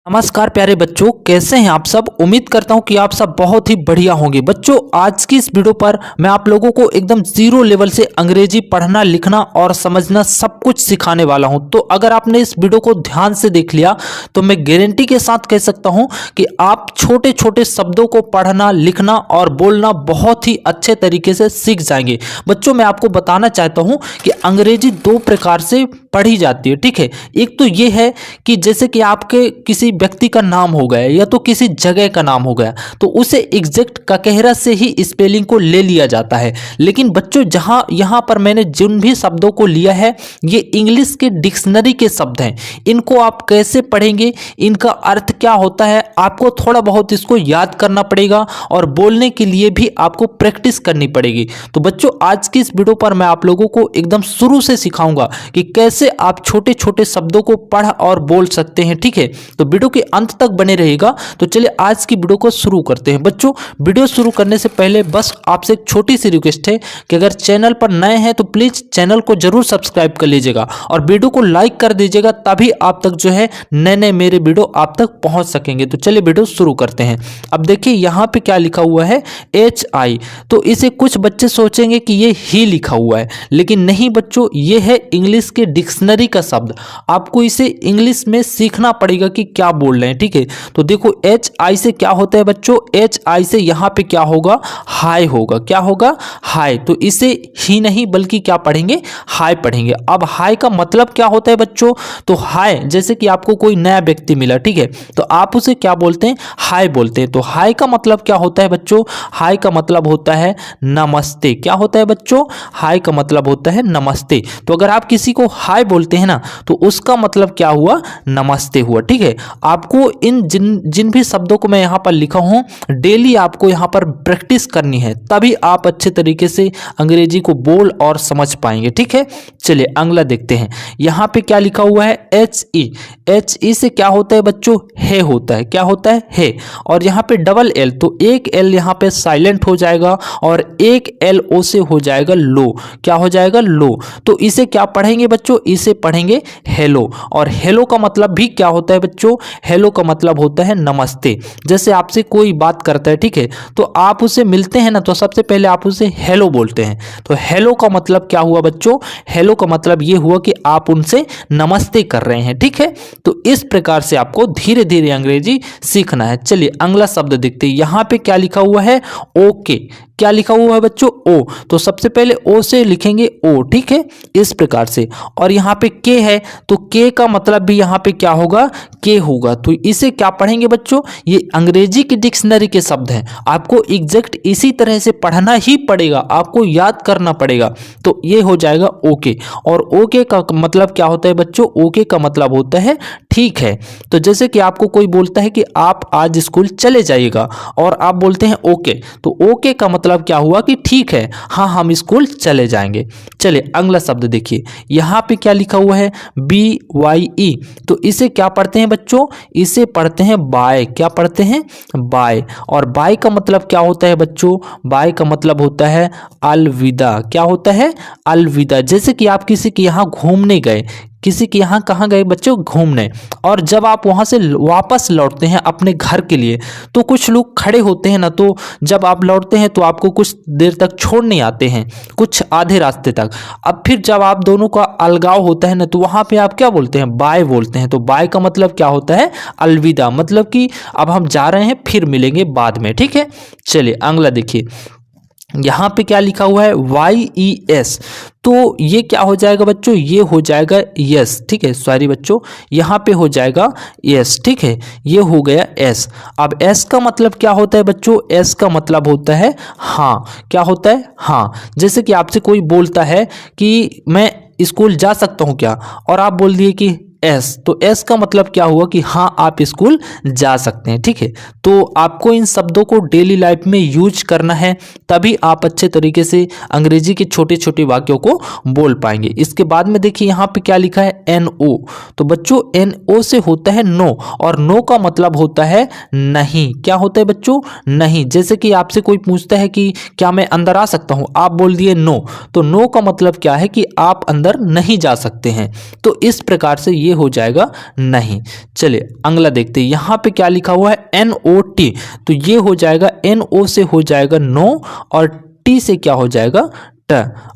नमस्कार प्यारे बच्चों, कैसे हैं आप सब। उम्मीद करता हूं कि आप सब बहुत ही बढ़िया होंगे। बच्चों, आज की इस वीडियो पर मैं आप लोगों को एकदम जीरो लेवल से अंग्रेजी पढ़ना, लिखना और समझना सब कुछ सिखाने वाला हूं। तो अगर आपने इस वीडियो को ध्यान से देख लिया तो मैं गारंटी के साथ कह सकता हूं कि आप छोटे छोटे शब्दों को पढ़ना, लिखना और बोलना बहुत ही अच्छे तरीके से सीख जाएंगे। बच्चों, मैं आपको बताना चाहता हूं कि अंग्रेजी दो प्रकार से पढ़ी जाती है, ठीक है। एक तो ये है कि जैसे कि आपके किसी व्यक्ति का नाम हो गया या तो किसी जगह का नाम हो गया, तो उसे एग्जैक्ट ककेहरा से ही स्पेलिंग को ले लिया जाता है। लेकिन बच्चों, जहां यहां पर मैंने जिन भी शब्दों को लिया है, ये इंग्लिश के डिक्शनरी के शब्द हैं। इनको आप कैसे पढ़ेंगे, इनका अर्थ क्या होता है, आपको थोड़ा बहुत इसको याद करना पड़ेगा और बोलने के लिए भी आपको प्रैक्टिस करनी पड़ेगी। तो बच्चों, आज की इस वीडियो पर मैं आप लोगों को एकदम शुरू से सिखाऊंगा कि कैसे आप छोटे छोटे शब्दों को पढ़ और बोल सकते हैं, ठीक है। तो वीडियो के अंत तक बने रहिएगा। तो चलिए आज की वीडियो को शुरू करते हैं। बच्चों, वीडियो शुरू करने से पहले बस आपसे एक छोटी सी रिक्वेस्ट है कि अगर चैनल पर नए हैं तो प्लीज चैनल को जरूर सब्सक्राइब कर लीजिएगा और वीडियो को लाइक कर दीजिएगा, तभी आप तक जो है नए नए मेरे वीडियो आप तक पहुंच सकेंगे। तो चलिए वीडियो शुरू करते हैं। अब देखिए यहाँ पे क्या लिखा हुआ है, HI। तो इसे कुछ बच्चे सोचेंगे कि ये ही लिखा हुआ है, लेकिन नहीं बच्चों, ये है इंग्लिश के डिक्शनरी का शब्द। आपको इसे इंग्लिश में सीखना पड़ेगा कि क्या बोल रहे हैं, ठीक है। तो देखो HI से क्या होता है बच्चों, HI से यहाँ पे क्या होगा, हाय होगा। क्या होगा, हाय। तो इसे ही नहीं बल्कि क्या पढ़ेंगे, हाय पढ़ेंगे। अब हाय का मतलब क्या होता है बच्चों, तो हाय जैसे कि आपको कोई नया व्यक्ति मिला, ठीक है, तो आप उसे क्या बोलते हैं, हाय बोलते हैं। तो हाय का मतलब क्या होता है बच्चों, हाय का मतलब होता है नमस्ते। क्या होता है बच्चों, हाय का मतलब होता है नमस्ते। तो अगर आप किसी को हाय बोलते हैं ना, तो उसका मतलब क्या हुआ, नमस्ते हुआ, ठीक है। आपको इन जिन भी शब्दों को मैं यहाँ पर लिखा हूँ, डेली आपको यहाँ पर प्रैक्टिस करनी है, तभी आप अच्छे तरीके से अंग्रेजी को बोल और समझ पाएंगे, ठीक है। चलिए अगला देखते हैं। यहाँ पे क्या लिखा हुआ है, HE। HE से क्या होता है बच्चों, है होता है। क्या होता है, है। और यहाँ पे डबल L, तो एक L यहाँ पे साइलेंट हो जाएगा और एक L O से हो जाएगा लो। क्या हो जाएगा, लो। तो इसे क्या पढ़ेंगे बच्चों, इसे पढ़ेंगे हेलो। और हेलो का मतलब भी क्या होता है बच्चों, हेलो का मतलब होता है नमस्ते। जैसे आपसे कोई बात करता है, ठीक है, तो आप उसे मिलते हैं ना, तो सबसे पहले आप उसे हेलो बोलते हैं। तो हेलो का मतलब क्या हुआ बच्चों, हेलो का मतलब ये हुआ कि आप उनसे नमस्ते कर रहे हैं, ठीक है। तो इस प्रकार से आपको धीरे धीरे अंग्रेजी सीखना है। चलिए अगला शब्द देखते हैं। यहाँ पे क्या लिखा हुआ है, ओके। क्या लिखा हुआ है बच्चों, ओ। तो सबसे पहले ओ से लिखेंगे ओ, ठीक है, इस प्रकार से। और यहाँ पे के है, तो के का मतलब भी यहाँ पे क्या होगा, के होगा। तो इसे क्या पढ़ेंगे बच्चों, ये अंग्रेजी की डिक्शनरी के शब्द हैं, आपको एग्जैक्ट इसी तरह से पढ़ना ही पड़ेगा, आपको याद करना पड़ेगा। तो ये हो जाएगा ओके। और ओके का मतलब क्या होता है बच्चों, ओके का मतलब होता है ठीक है। तो जैसे कि आपको कोई बोलता है कि आप आज स्कूल चले जाइएगा और आप बोलते हैं ओके, तो ओके का मतलब क्या हुआ कि ठीक है, हाँ हम स्कूल चले जाएंगे। चलिए अगला शब्द देखिए। यहाँ पे क्या लिखा हुआ है, BYE। तो इसे क्या पढ़ते हैं बच्चों, इसे पढ़ते हैं बाय। क्या पढ़ते हैं, बाय। और बाय का मतलब क्या होता है बच्चों, बाय का मतलब होता है अलविदा। क्या होता है, अलविदा। जैसे कि आप किसी के यहाँ घूमने गए, किसी के यहाँ कहाँ गए बच्चों, घूमने, और जब आप वहाँ से वापस लौटते हैं अपने घर के लिए, तो कुछ लोग खड़े होते हैं ना, तो जब आप लौटते हैं तो आपको कुछ देर तक छोड़ने आते हैं, कुछ आधे रास्ते तक। अब फिर जब आप दोनों का अलगाव होता है ना, तो वहाँ पे आप क्या बोलते हैं, बाय बोलते हैं। तो बाय का मतलब क्या होता है, अलविदा, मतलब कि अब हम जा रहे हैं, फिर मिलेंगे बाद में, ठीक है। चलिए अगला देखिए। यहाँ पे क्या लिखा हुआ है, YES। तो ये क्या हो जाएगा बच्चों, ये हो जाएगा यस, ठीक है। सॉरी बच्चों, यहाँ पे हो जाएगा यस, ठीक है, ये हो गया एस। अब एस का मतलब क्या होता है बच्चों, एस का मतलब होता है हाँ। क्या होता है, हाँ। जैसे कि आपसे कोई बोलता है कि मैं स्कूल जा सकता हूँ क्या, और आप बोल दिए कि एस, तो एस का मतलब क्या हुआ कि हाँ आप स्कूल जा सकते हैं, ठीक है। तो आपको इन शब्दों को डेली लाइफ में यूज करना है, तभी आप अच्छे तरीके से अंग्रेजी के छोटे छोटे वाक्यों को बोल पाएंगे। इसके बाद में देखिए यहाँ पे क्या लिखा है, NO। तो बच्चों NO से होता है नो, और नो का मतलब होता है नहीं। क्या होता है बच्चों, नहीं। जैसे कि आपसे कोई पूछता है कि क्या मैं अंदर आ सकता हूँ, आप बोल दिए नो, तो नो का मतलब क्या है कि आप अंदर नहीं जा सकते हैं। तो इस प्रकार से ये ये हो जाएगा नहीं। चलिए अगला देखते हैं, यहाँ पे क्या लिखा हुआ है NOT, तो ये हो जाएगा NO से हो जाएगा नो और T से क्या हो जाएगा ट।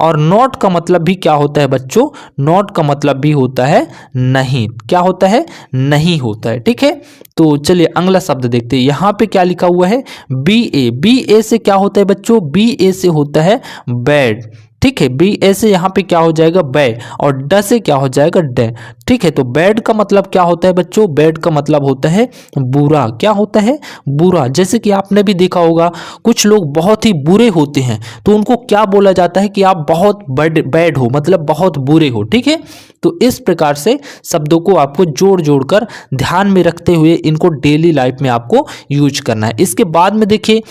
और नॉट का मतलब भी क्या होता है बच्चों, नॉट का मतलब भी होता है नहीं, क्या होता है नहीं होता है, ठीक है। तो चलिए अगला शब्द देखते हैं, यहाँ पे क्या लिखा हुआ है BA, BA से क्या होता है बच्चों, BA से होता है बैड, ठीक है। BA से यहाँ पे क्या हो जाएगा बै, और ड से क्या हो जाएगा डे, ठीक है। तो बैड का मतलब क्या होता है बच्चों, बैड का मतलब होता है बुरा, क्या होता है बुरा। जैसे कि आपने भी देखा होगा कुछ लोग बहुत ही बुरे होते हैं तो उनको क्या बोला जाता है कि आप बहुत बैड हो, मतलब बहुत बुरे हो, ठीक है। तो इस प्रकार से शब्दों को आपको जोड़ जोड़ कर ध्यान में रखते हुए इनको डेली लाइफ में आपको यूज करना है। इसके बाद में देखिए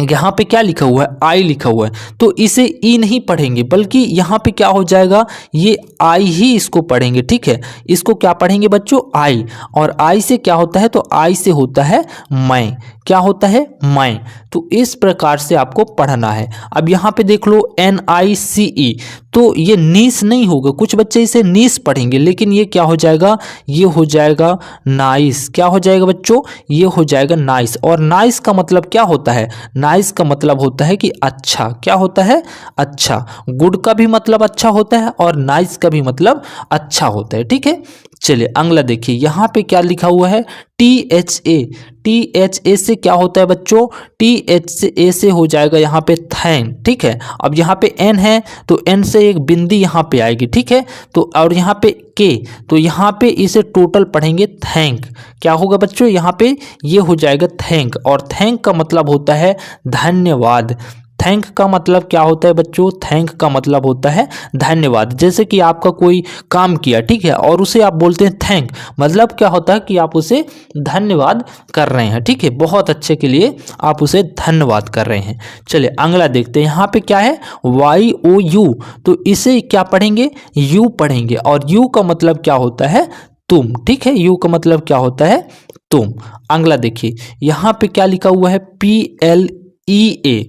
यहाँ पे क्या लिखा हुआ है आई लिखा हुआ है, तो इसे ई नहीं पढ़ेंगे बल्कि यहाँ पे क्या हो जाएगा ये आई ही इसको पढ़ेंगे, ठीक है। इसको क्या पढ़ेंगे बच्चों आई, और आई से क्या होता है, तो आई से होता है मैं, क्या होता है मैं। तो इस प्रकार से आपको पढ़ना है। अब यहाँ पे देख लो NICE, तो ये नीस नहीं होगा, कुछ बच्चे इसे नीस पढ़ेंगे लेकिन ये क्या हो जाएगा, ये हो जाएगा नाइस, क्या हो जाएगा बच्चों, ये हो जाएगा नाइस। और नाइस का मतलब क्या होता है, नाइस का मतलब होता है कि अच्छा, क्या होता है अच्छा। गुड का भी मतलब अच्छा होता है और नाइस का भी मतलब अच्छा होता है, ठीक है। चलिए अगला देखिए, यहाँ पे क्या लिखा हुआ है THA, THA से क्या होता है बच्चों, THA से हो जाएगा यहाँ पे थैंक, ठीक है। अब यहाँ पे N है तो N से एक बिंदी यहाँ पे आएगी, ठीक है। तो और यहाँ पे K, तो यहाँ पे इसे टोटल पढ़ेंगे थैंक, क्या होगा बच्चों यहाँ पे ये हो जाएगा थैंक। और थैंक का मतलब होता है धन्यवाद, थैंक का मतलब क्या होता है बच्चों, थैंक का मतलब होता है धन्यवाद। जैसे कि आपका कोई काम किया, ठीक है, और उसे आप बोलते हैं थैंक, मतलब क्या होता है कि आप उसे धन्यवाद कर रहे हैं, ठीक है, बहुत अच्छे के लिए आप उसे धन्यवाद कर रहे हैं। चलिए अगला देखते हैं, यहाँ पे क्या है YOU, तो इसे क्या पढ़ेंगे यू पढ़ेंगे, और यू का मतलब क्या होता है तुम, ठीक है, यू का मतलब क्या होता है तुम। अगला देखिए, यहाँ पे क्या लिखा हुआ है PLEASE,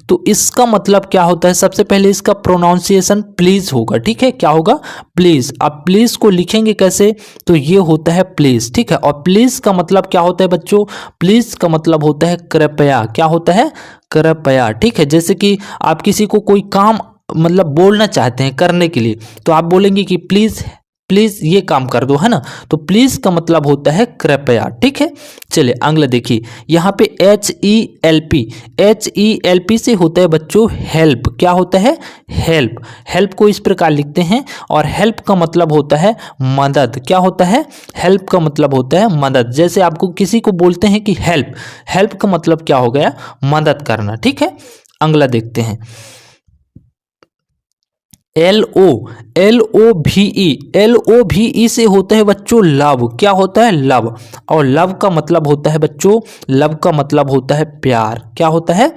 तो इसका मतलब क्या होता है, सबसे पहले इसका प्रोनाउंसिएशन प्लीज होगा, ठीक है, क्या होगा प्लीज। आप प्लीज को लिखेंगे कैसे, तो ये होता है प्लीज, ठीक है। और प्लीज का मतलब क्या होता है बच्चों, प्लीज का मतलब होता है कृपया, क्या होता है कृपया, ठीक है। जैसे कि आप किसी को कोई काम मतलब बोलना चाहते हैं करने के लिए, तो आप बोलेंगे कि प्लीज प्लीज ये काम कर दो, है ना। तो प्लीज का मतलब होता है कृपया, ठीक है। चलिए अगला देखिए, यहाँ पे HELP से होता है बच्चों हेल्प, क्या होता है हेल्प। हेल्प को इस प्रकार लिखते हैं, और हेल्प का मतलब होता है मदद, क्या होता है हेल्प का मतलब होता है मदद। जैसे आपको किसी को बोलते हैं कि हेल्प, हेल्प का मतलब क्या हो गया मदद करना, ठीक है। अगला देखते हैं LOVE से होता है बच्चों लव, क्या होता है लव। और लव का मतलब होता है बच्चों, लव का मतलब होता है प्यार, क्या होता है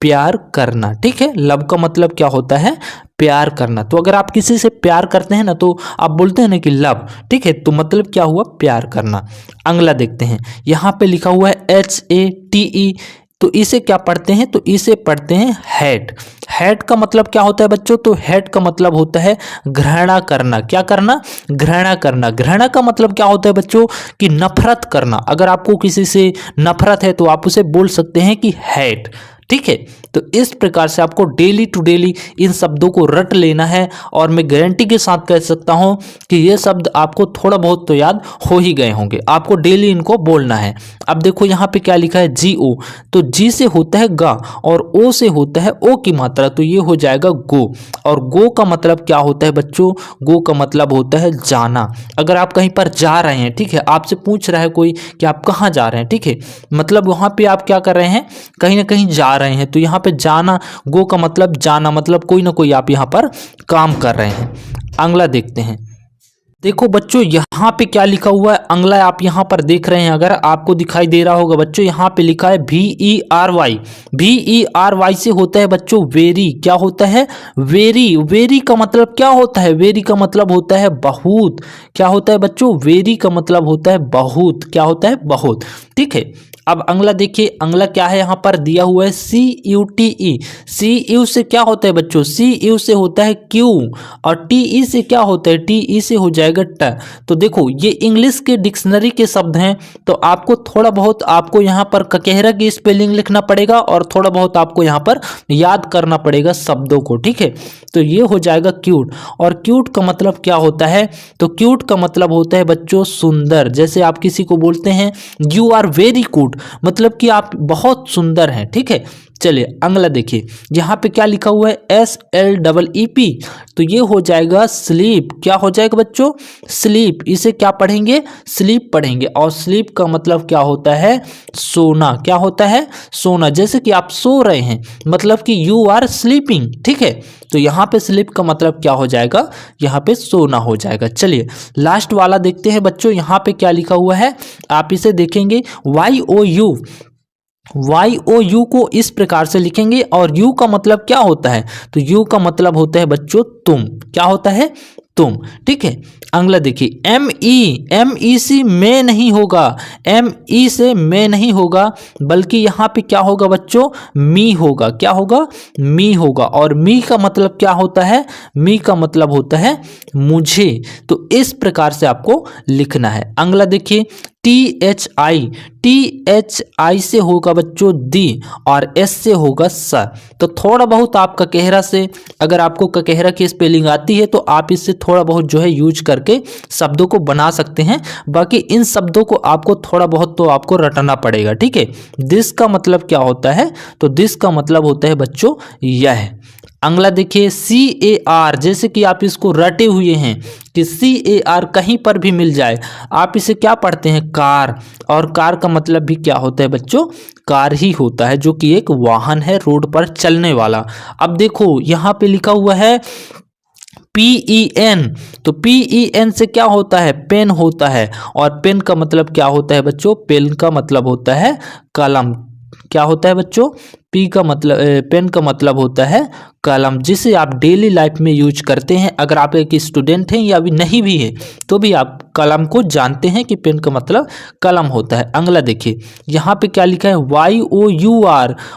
प्यार करना, ठीक है। लव का मतलब क्या होता है प्यार करना। तो अगर आप किसी से प्यार करते हैं ना तो आप बोलते हैं ना कि लव, ठीक है, तो मतलब क्या हुआ प्यार करना। अगला देखते हैं, यहाँ पे लिखा हुआ है HATE, तो इसे क्या पढ़ते हैं, तो इसे पढ़ते हैं हेट। हेट का मतलब क्या होता है बच्चों, तो हेट का मतलब होता है घृणा करना, क्या करना घृणा करना। घृणा का मतलब क्या होता है बच्चों कि नफरत करना। अगर आपको किसी से नफरत है तो आप उसे बोल सकते हैं कि हेट, ठीक है। तो इस प्रकार से आपको डेली टू डेली इन शब्दों को रट लेना है, और मैं गारंटी के साथ कह सकता हूं कि ये शब्द आपको थोड़ा बहुत तो याद हो ही गए होंगे। आपको डेली इनको बोलना है। अब देखो यहाँ पे क्या लिखा है GO, तो G से होता है गा, और O से होता है ओ की मात्रा, तो ये हो जाएगा गो। और गो का मतलब क्या होता है बच्चों, गो का मतलब होता है जाना। अगर आप कहीं पर जा रहे हैं, ठीक है, आपसे पूछ रहा है कोई कि आप कहाँ जा रहे हैं, ठीक है, मतलब वहां पे आप क्या कर रहे हैं कहीं ना कहीं जा रहे हैं, तो यहाँ पे जाना, गो का मतलब जाना, मतलब कोई ना कोई आप यहाँ पर काम कर रहे हैं। अगला देखते हैं, देखो बच्चों यहाँ पे क्या लिखा हुआ है, अगला आप यहाँ पर देख रहे हैं, अगर आपको दिखाई दे रहा होगा बच्चों, यहाँ पे लिखा है VERY। VERY से होता है बच्चों वेरी, क्या होता है वेरी। वेरी का मतलब क्या होता है, वेरी का मतलब होता है बहुत, क्या होता है बच्चों वेरी का मतलब होता है बहुत, क्या होता है बहुत, ठीक है। अब अगला देखिए, अगला क्या है यहाँ पर दिया हुआ है CUTE। CU से क्या होता है बच्चों, CU से होता है क्यू, और TE से क्या होता है, TE से हो जाएगा ट। तो देखो ये इंग्लिश के डिक्शनरी के शब्द हैं, तो आपको थोड़ा बहुत आपको यहाँ पर ककेहरा की स्पेलिंग लिखना पड़ेगा और थोड़ा बहुत आपको यहाँ पर याद करना पड़ेगा शब्दों को, ठीक है। तो ये हो जाएगा क्यूट। और क्यूट का मतलब क्या होता है, तो क्यूट का मतलब होता है बच्चों सुंदर। जैसे आप किसी को बोलते हैं यू आर वेरी क्यूट, मतलब कि आप बहुत सुंदर हैं, ठीक है। चलिए अगला देखिए, यहाँ पे क्या लिखा हुआ है SLEEP, तो ये हो जाएगा स्लीप। क्या हो जाएगा बच्चों, स्लीप। इसे क्या पढ़ेंगे, स्लीप पढ़ेंगे। और स्लीप का मतलब क्या होता है, सोना। क्या होता है, सोना। जैसे कि आप सो रहे हैं, मतलब कि यू आर स्लीपिंग, ठीक है। तो यहाँ पे स्लीप का मतलब क्या हो जाएगा, यहाँ पे सोना हो जाएगा। चलिए लास्ट वाला देखते हैं बच्चों, यहाँ पे क्या लिखा हुआ है, आप इसे देखेंगे YOU को इस प्रकार से लिखेंगे। और यू का मतलब क्या होता है, तो यू का मतलब होता है बच्चों तुम। क्या होता है, तुम, ठीक है। अगला देखिए ME से में नहीं होगा, ME से में नहीं होगा, बल्कि यहाँ पे क्या होगा बच्चों, मी होगा। क्या होगा, मी होगा। और मी का मतलब क्या होता है, मी का मतलब होता है मुझे। तो इस प्रकार से आपको लिखना है। अगला देखिए THI से होगा बच्चों दी, और S से होगा स। तो थोड़ा बहुत आप ककेहरा से, अगर आपको ककेहरा की स्पेलिंग आती है तो आप इससे थोड़ा बहुत जो है यूज करके शब्दों को बना सकते हैं। बाकी इन शब्दों को आपको थोड़ा बहुत तो आपको रटना पड़ेगा, ठीक है। दिस का मतलब क्या होता है, तो दिस का मतलब होता है बच्चों यह। अगला देखिए CAR, जैसे कि आप इसको रटे हुए हैं कि CAR कहीं पर भी मिल जाए, आप इसे क्या पढ़ते हैं, कार। और कार का मतलब भी क्या होता है बच्चों, कार ही होता है, जो कि एक वाहन है रोड पर चलने वाला। अब देखो यहाँ पे लिखा हुआ है PEN, तो PEN से क्या होता है, पेन होता है। और पेन का मतलब क्या होता है बच्चों, पेन का मतलब होता है कलम। क्या होता है बच्चों, पेन का मतलब होता है कलम, जिसे आप डेली लाइफ में यूज करते हैं। अगर आप एक स्टूडेंट हैं या भी नहीं भी है तो भी आप कलम को जानते हैं कि पेन का मतलब कलम होता है। अगला देखिए यहाँ पे क्या लिखा है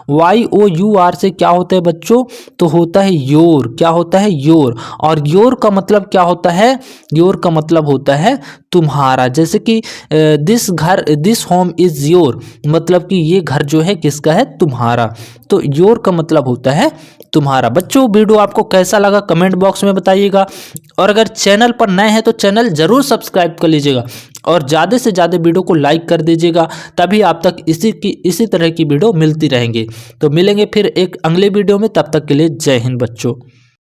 YOUR से क्या होता है बच्चों, तो होता है योर। क्या होता है, योर। और योर का मतलब क्या होता है, योर का मतलब होता है तुम्हारा। जैसे कि दिस होम इज योर, मतलब कि ये घर जो है किसका है, तुम्हारा। तो योर का मतलब होता है तुम्हारा। बच्चों वीडियो आपको कैसा लगा कमेंट बॉक्स में बताइएगा, और अगर चैनल पर नए हैं तो चैनल जरूर सब्सक्राइब कर लीजिएगा, और ज़्यादा से ज़्यादा वीडियो को लाइक कर दीजिएगा, तभी आप तक इसी तरह की वीडियो मिलती रहेंगी। तो मिलेंगे फिर एक अगले वीडियो में, तब तक के लिए जय हिंद बच्चों।